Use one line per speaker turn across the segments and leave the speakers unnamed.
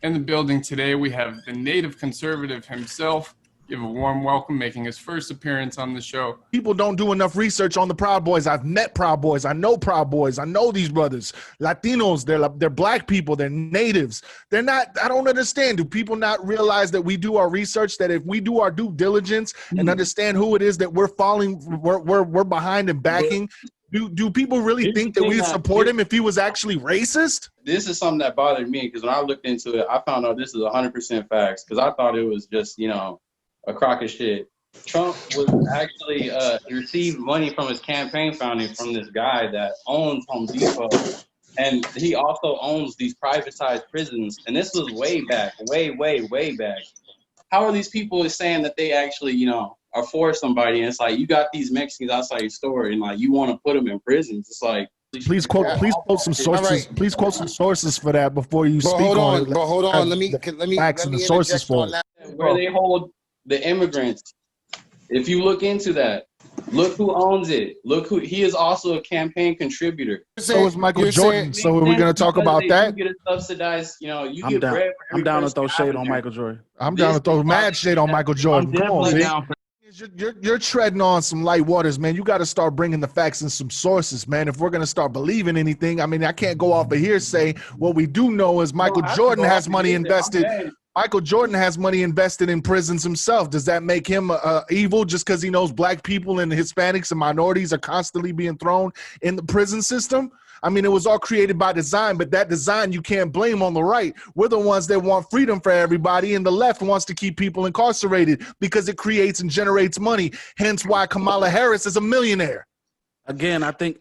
In the building today, we have the native conservative himself. Give a warm welcome, making his first appearance on the show.
People don't do enough research on the Proud Boys. I've met Proud Boys. I know Proud Boys. I know these brothers. Latinos, they're black people. They're natives. They're not, I don't understand. Do people not realize that we do our research, that if we do our due diligence and understand who it is that we're behind and backing, do people really think that we support him if he was actually racist?
This is something that bothered me because when I looked into it, I found out this is 100% facts because I thought it was just, a crock of shit. Trump was actually received money from his campaign funding from this guy that owns Home Depot. And he also owns these privatized prisons. And this was way back, way back. How are these people saying that they actually, are for somebody? And it's like, you got these Mexicans outside your store and like, you want to put them in prisons. It's like,
please quote some sources. Right. Please quote some sources for that before you speak on it.
But hold on. Let me
facts and the sources for it.
Where they hold the immigrants. If you look into that, look who owns it. Look who he is also a campaign contributor.
So is Michael Jordan. So are we going to talk about that?
You get a subsidized, you get bread.
I'm down to throw shade on Michael Jordan.
I'm down to throw mad shade on Michael Jordan. Come on, man. You're treading on some light waters, man. You got to start bringing the facts and some sources, man. If we're going to start believing anything, I mean, I can't go off of hearsay. What we do know is Michael Jordan has money invested. Michael Jordan has money invested in prisons himself. Does that make him evil just because he knows black people and Hispanics and minorities are constantly being thrown in the prison system? I mean, it was all created by design, but that design you can't blame on the right. We're the ones that want freedom for everybody, and the left wants to keep people incarcerated because it creates and generates money. Hence why Kamala Harris is a millionaire.
Again, I think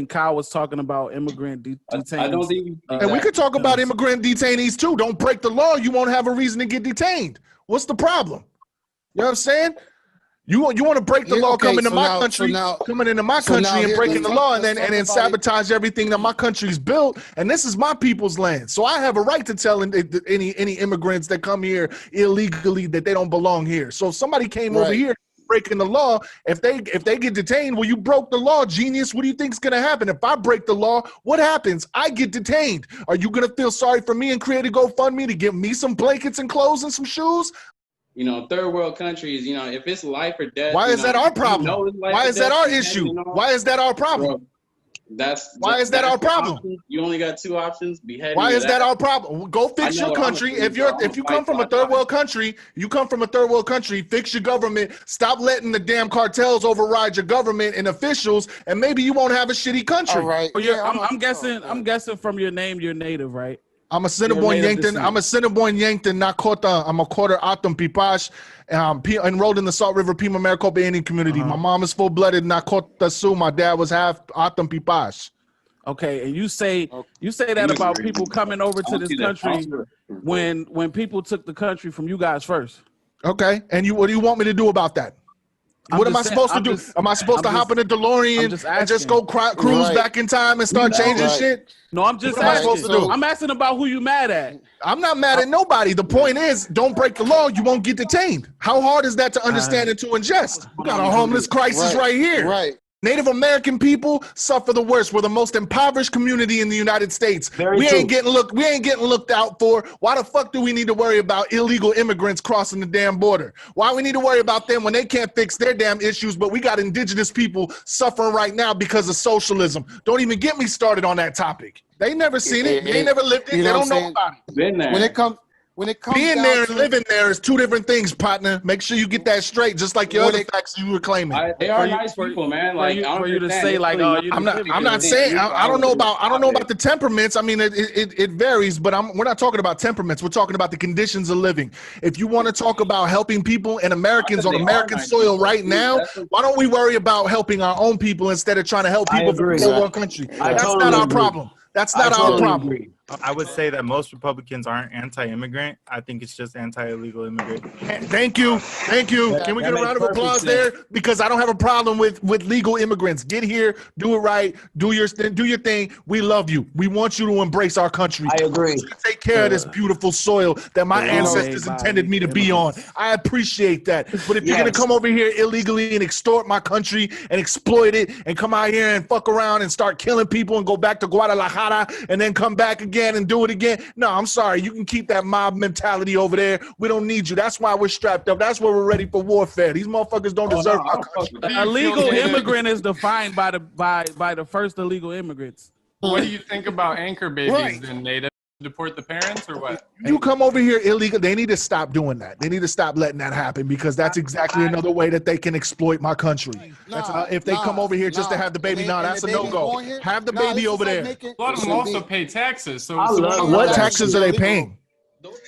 Kyle was talking about immigrant detainees.
I don't think
and we could talk about immigrant detainees too. Don't break the law. You won't have a reason to get detained. What's the problem? You know what I'm saying? You want to break the law, coming into my country and breaking the law and then sabotage everything that my country's built. And this is my people's land. So I have a right to tell any immigrants that come here illegally that they don't belong here. So if somebody came over here breaking the law, if they get detained, well, you broke the law, genius. What do you think is going to happen? If I break the law, what happens? I get detained. Are you going to feel sorry for me and create a GoFundMe to give me some blankets and clothes and some shoes?
Third world countries, if it's life or death.
Why is that our problem? Why is that our issue? Why is that our problem? Why is that our problem?
You only got two options: beheading.
Why is that our problem? Go fix your country. If you come from a third world country, fix your government. Stop letting the damn cartels override your government and officials, and maybe you won't have a shitty country.
All right. I'm guessing from your name, you're native, right?
I'm a Cinnabon Yankton, Nakota. I'm a quarter Atom Pipash, enrolled in the Salt River Pima Maricopa Indian community. My mom is full-blooded Nakota Sioux. My dad was half Atom Pipash.
Okay, and you say that about people coming over to this country when people took the country from you guys first.
Okay, and what do you want me to do about that? What am I supposed to do? Am I supposed to hop in a DeLorean and just go cruise back in time and start changing shit?
No, I'm just asking. I'm asking about who you mad at.
I'm not mad at nobody. The point is, don't break the law. You won't get detained. How hard is that to understand and to ingest? We got a homeless crisis right here.
Right.
Native American people suffer the worst. We're the most impoverished community in the United States. We ain't getting looked out for. Why the fuck do we need to worry about illegal immigrants crossing the damn border? Why we need to worry about them when they can't fix their damn issues, but we got indigenous people suffering right now because of socialism. Don't even get me started on that topic. They never seen it. They never lived it. They don't know about it. When it comes being there and living there is two different things, partner. Make sure you get that straight, just like your other facts you were claiming.
They are nice people, man. Like
for you to say, like, oh,
I'm not saying. I don't know about the temperaments. I mean, it varies, but we're not talking about temperaments. We're talking about the conditions of living. If you want to talk about helping people and Americans on American soil right now, why don't we worry about helping our own people instead of trying to help people from a third world country? That's not our problem. That's not our problem.
I would say that most Republicans aren't anti-immigrant. I think it's just anti-illegal immigrant.
Thank you. Can we get a round of applause there? Because I don't have a problem with legal immigrants. Get here, do it right, do your thing. We love you. We want you to embrace our country.
I agree.
Take care of this beautiful soil that my ancestors intended me to be on. I appreciate that. But if you're gonna come over here illegally and extort my country and exploit it and come out here and fuck around and start killing people and go back to Guadalajara and then come back again, again and do it again. No, I'm sorry. You can keep that mob mentality over there. We don't need you. That's why we're strapped up. That's why we're ready for warfare. These motherfuckers don't deserve our country.
Illegal immigrant is defined by the first illegal immigrants.
What do you think about anchor babies then, Native? Deport the parents or what?
You come over here illegal. They need to stop doing that. They need to stop letting that happen because that's exactly another way that they can exploit my country. If they come over here just to have the baby, that's a no-go. Have the baby over there.
A lot of them also pay taxes. So
what taxes are they paying?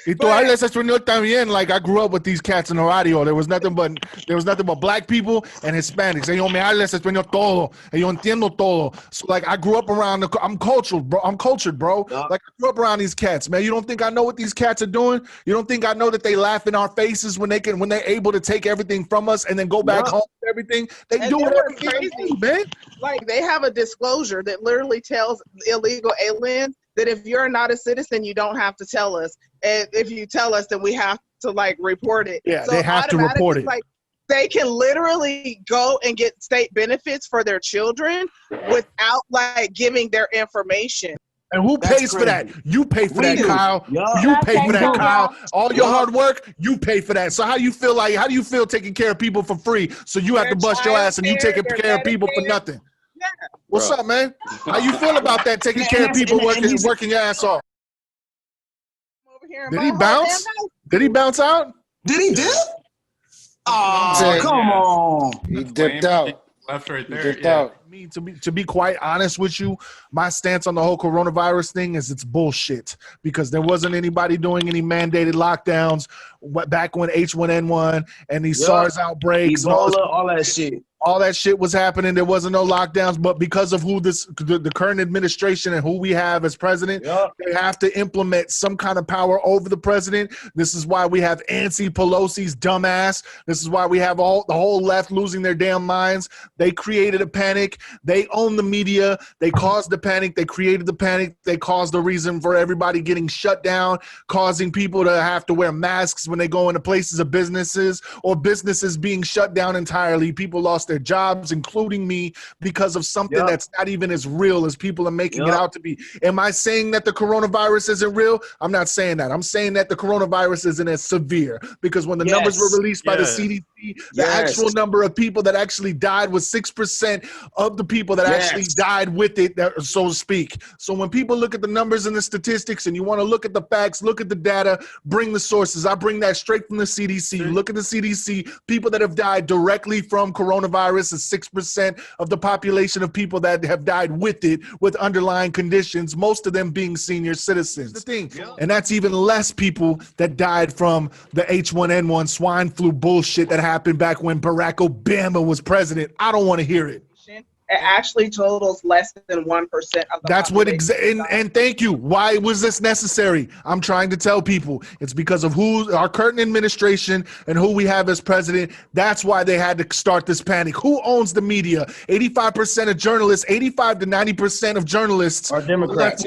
Y tú hablas español también. Like I grew up with these cats in the radio. There was nothing but black people and Hispanics. Ellos me hablas español todo. Yo entiendo todo. So like I grew up around. I'm cultured, bro. Like I grew up around these cats, man. You don't think I know what these cats are doing? You don't think I know that they laugh in our faces when they're able to take everything from us and then go back home with everything? They do whatever they do, man.
Like they have a disclosure that literally tells illegal aliens that if you're not a citizen, you don't have to tell us. And if you tell us, then we have to like report it.
Yeah, so they have to report it.
Like they can literally go and get state benefits for their children without like giving their information.
And who pays for that? You pay for that, Kyle. You pay for that, Kyle. All your hard work, you pay for that. So how do you feel taking care of people for free? So you have to bust your ass and you taking care of people for nothing.
Yeah.
What's up, man? How you feel about that? Taking care of people, working your ass off. Did he bounce? Did he bounce out?
Did he dip? Oh, come on.
He dipped out.
Left right there.
Dipped out.
To be quite honest with you, my stance on the whole coronavirus thing is it's bullshit because there wasn't anybody doing any mandated lockdowns back when H1N1 and these SARS outbreaks,
Ebola, all that shit.
All that shit was happening. There wasn't no lockdowns, but because of who the current administration and who we have as president, they have to implement some kind of power over the president. This is why we have Nancy Pelosi's dumbass. This is why we have the whole left losing their damn minds. They created a panic. They own the media. They caused the panic. They created the panic. They caused the reason for everybody getting shut down, causing people to have to wear masks when they go into places of businesses or businesses being shut down entirely. People lost their jobs, including me, because of something that's not even as real as people are making it out to be. Am I saying that the coronavirus isn't real? I'm not saying that. I'm saying that the coronavirus isn't as severe because when the numbers were released by the CDC, the actual number of people that actually died was 6% of the people that actually died with it, so to speak. So when people look at the numbers and the statistics and you want to look at the facts, look at the data, bring the sources. I bring that straight from the CDC. You look at the CDC, people that have died directly from coronavirus is 6% of the population of people that have died with it, with underlying conditions, most of them being senior citizens. And that's even less people that died from the H1N1 swine flu bullshit that happened back when Barack Obama was president. I don't want to hear it.
It actually totals less than 1% of the
That's
population.
what and thank you. Why was this necessary? I'm trying to tell people it's because of who our current administration and who we have as president. That's why they had to start this panic. Who owns the media? 85% of journalists, 85 to 90% of journalists
are Democrats.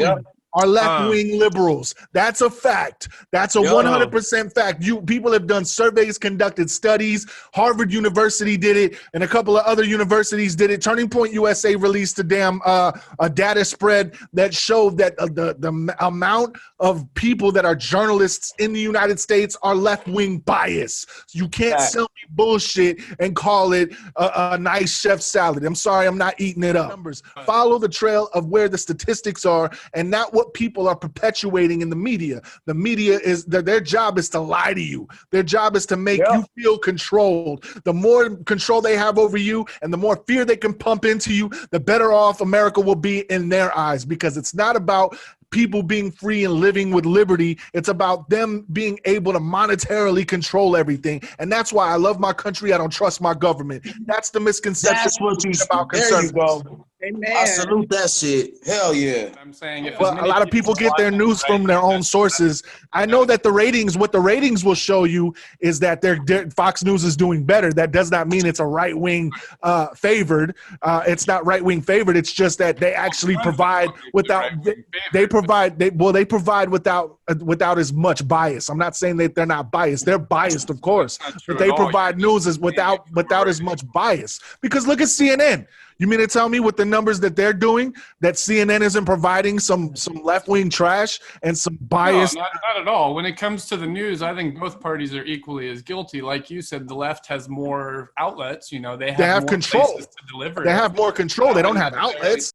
Are left-wing liberals. That's a fact. That's a 100% fact. People have done surveys, conducted studies. Harvard University did it, and a couple of other universities did it. Turning Point USA released a data spread that showed that the amount of people that are journalists in the United States are left-wing bias. You can't sell me bullshit and call it a nice chef salad. I'm sorry, I'm not eating it up. Numbers. Follow the trail of where the statistics are and not what people are perpetuating in the media. The media is their job is to lie to you. Their job is to make you feel controlled. The more control they have over you and the more fear they can pump into you, the better off America will be in their eyes, because it's not about people being free and living with liberty. It's about them being able to monetarily control everything. And that's why I love my country. I don't trust my government. That's the misconception.
That's what you
about
there you go.
Amen.
I salute that shit. Hell yeah.
I'm saying
well, a lot of people get their news from their own sources. I know that what the ratings will show you is that Fox News is doing better. That does not mean it's a right-wing favored. It's not right-wing favored. It's just that they actually provide without they provide without as much bias. I'm not saying that they're not biased. They're biased, of course, but they provide news without as much bias. Because look at CNN. You mean to tell me with the numbers that they're doing that CNN isn't providing some left-wing trash and some bias?
No, not at all. When it comes to the news, I think both parties are equally as guilty. Like you said, the left has more outlets. You know, they have more
control.
places to deliver.
They have more control. They don't have outlets.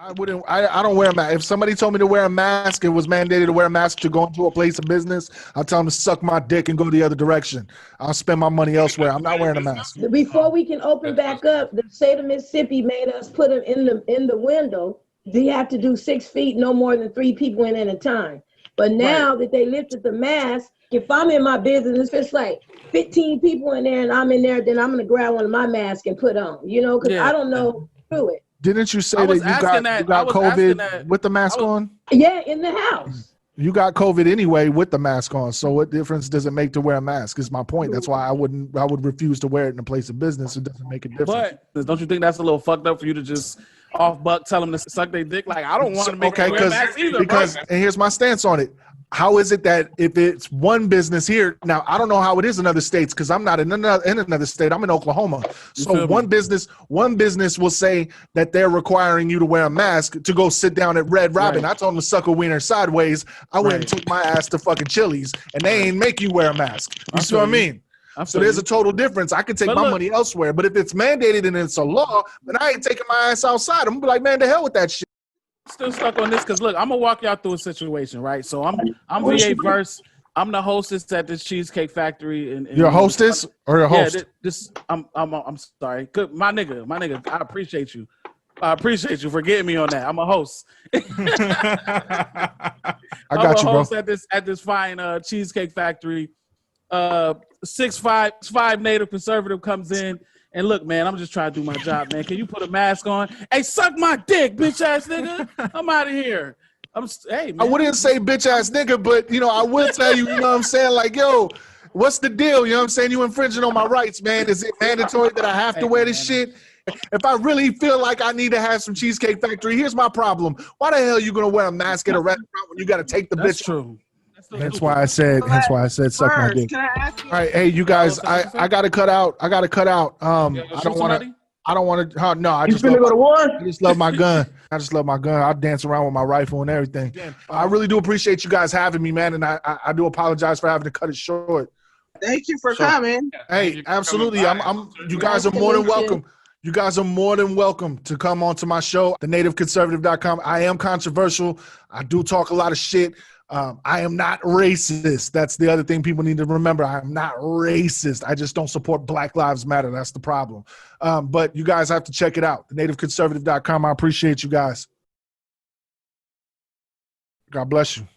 I don't wear a mask. If somebody told me to wear a mask, it was mandated to wear a mask to go into a place of business, I'll tell them to suck my dick and go the other direction. I'll spend my money elsewhere. I'm not wearing a mask.
Before we can open back up, the state of Mississippi made us put them in the window. You have to do 6 feet, no more than 3 people in at a time. But now that they lifted the mask, if I'm in my business, if it's like 15 people in there and I'm in there, then I'm going to grab one of my masks and put on, you know, because I don't know through it.
Didn't you say that you got COVID with the mask on?
Yeah, in the house.
You got COVID anyway with the mask on. So what difference does it make to wear a mask? Is my point. That's why I would refuse to wear it in a place of business. It doesn't make a difference.
But don't you think that's a little fucked up for you to just off buck tell them to suck their dick? Like, I don't want to make them wear a mask either.
Because and here's my stance on it. How is it that if it's one business here, now I don't know how it is in other states because I'm not in another state. I'm in Oklahoma. So one business will say that they're requiring you to wear a mask to go sit down at Red Robin. I told them to suck a wiener sideways. I went and took my ass to fucking Chili's and they ain't make you wear a mask. You see what I mean? So there's a total difference. I could take my money elsewhere, but if it's mandated and it's a law, then I ain't taking my ass outside. I'm gonna be like, man, the hell with that shit.
Still stuck on this because look, I'm gonna walk y'all through a situation, right? So I'm VA Verse. I'm the hostess at this Cheesecake Factory. You're a
hostess or a host?
Yeah, I'm sorry. Good, my nigga. I appreciate you. I appreciate you for getting me on that. I'm a host.
I got you, bro.
At this fine Cheesecake Factory. 6'5" Native conservative comes in. And look, man, I'm just trying to do my job, man. Can you put a mask on? Hey, suck my dick, bitch ass nigga. I'm out of here. Hey, man.
I wouldn't say bitch ass nigga, but you know, I would tell you, you know what I'm saying? Like, yo, what's the deal? You know what I'm saying? You infringing on my rights, man. Is it mandatory that I have to wear this shit? If I really feel like I need to have some Cheesecake Factory, here's my problem. Why the hell are you gonna wear a mask at a restaurant when you gotta take the
That's
bitch?
True.
That's why I said suck my dick.
Can I ask you?
All right, hey, you guys, I gotta cut out. I don't want to. No, I just love my gun. I just love my gun. I dance around with my rifle and everything. I really do appreciate you guys having me, man, and I do apologize for having to cut it short.
Thank you for coming.
Hey, absolutely. You guys are more than welcome. You guys are more than welcome to come onto my show, thenativeconservative.com. I am controversial. I do talk a lot of shit. I am not racist. That's the other thing people need to remember. I am not racist. I just don't support Black Lives Matter. That's the problem. But you guys have to check it out. thenativeconservative.com. I appreciate you guys. God bless you.